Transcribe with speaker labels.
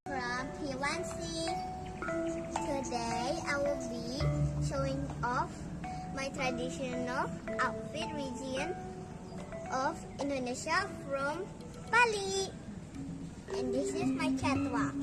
Speaker 1: from Hiwansi. Today I will be showing off my traditional outfit region of Indonesia from Bali. And this is my catwalk.